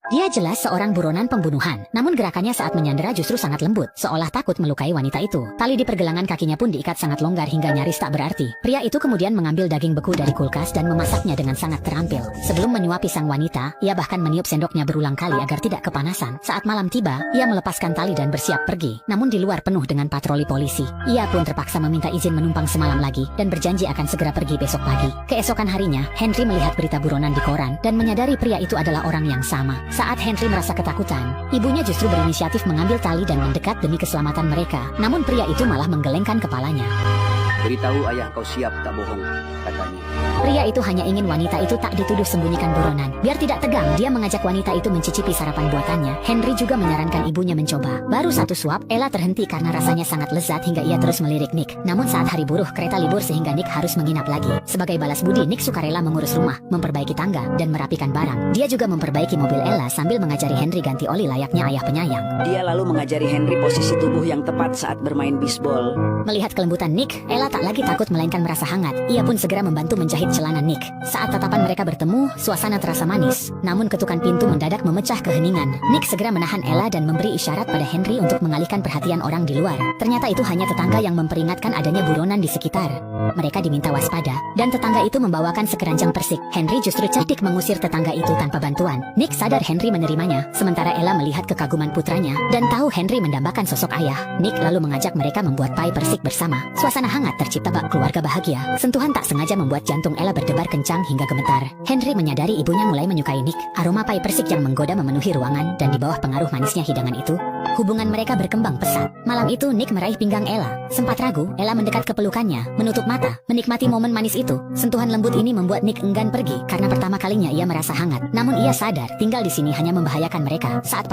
Dia jelas seorang buronan pembunuhan, namun gerakannya saat menyandera justru sangat lembut, seolah takut melukai wanita itu. Tali di pergelangan kakinya pun diikat sangat longgar hingga nyaris tak berarti. Pria itu kemudian mengambil daging beku dari kulkas dan memasaknya dengan sangat terampil. Sebelum menyuapi sang wanita, ia bahkan meniup sendoknya berulang kali agar tidak kepanasan. Saat malam tiba, ia melepaskan tali dan bersiap pergi. Namun di luar penuh dengan patroli polisi. Ia pun terpaksa meminta izin menumpang semalam lagi dan berjanji akan segera pergi besok pagi. Keesokan harinya, Henry melihat berita buronan di koran dan menyadari pria itu adalah orang yang sama. Saat Henry merasa ketakutan, ibunya justru berinisiatif mengambil tali dan mendekat demi keselamatan mereka. Namun pria itu malah menggelengkan kepalanya. Beritahu ayah kau siap tak bohong, katanya. Pria itu hanya ingin wanita itu tak dituduh sembunyikan buronan. Biar tidak tegang, dia mengajak wanita itu mencicipi sarapan buatannya. Henry juga menyarankan ibunya mencoba. Baru satu suap, Ella terhenti karena rasanya sangat lezat hingga ia terus melirik Nick. Namun saat hari buruh, kereta libur sehingga Nick harus menginap lagi. Sebagai balas budi, Nick sukarela mengurus rumah, memperbaiki tangga, dan merapikan barang. Dia juga memperbaiki mobil Ella sambil mengajari Henry ganti oli layaknya ayah penyayang. Dia lalu mengajari Henry posisi tubuh yang tepat saat bermain bisbol. Melihat kelembutan Nick, Ella tak lagi takut melainkan merasa hangat. Ia pun segera membantu menjahit celana Nick. Saat tatapan mereka bertemu, suasana terasa manis. Namun ketukan pintu mendadak memecah keheningan. Nick segera menahan Ella dan memberi isyarat pada Henry untuk mengalihkan perhatian orang di luar. Ternyata itu hanya tetangga yang memperingatkan adanya buronan di sekitar. Mereka diminta waspada, dan tetangga itu membawakan sekeranjang persik. Henry justru cerdik mengusir tetangga itu tanpa bantuan. Nick sadar Henry menerimanya, sementara Ella melihat kekaguman putranya, dan tahu Henry mendambakan sosok ayah. Nick lalu mengajak mereka membuat pie persik bersama. Suasana hangat tercipta bak keluarga bahagia. Sentuhan tak sengaja membuat jantung Ella berdebar kencang hingga gemetar. Henry menyadari ibunya mulai menyukai Nick. Aroma pie persik yang menggoda memenuhi ruangan, dan di bawah pengaruh manisnya hidangan itu, hubungan mereka berkembang pesat. Malam itu Nick meraih pinggang Ella. Sempat ragu, Ella mendekat ke pelukannya, menutup mata, menikmati momen manis itu. Sentuhan lembut ini membuat Nick enggan pergi karena pertama kalinya ia merasa hangat. Namun ia sadar tinggal di sini hanya membahayakan mereka. Saat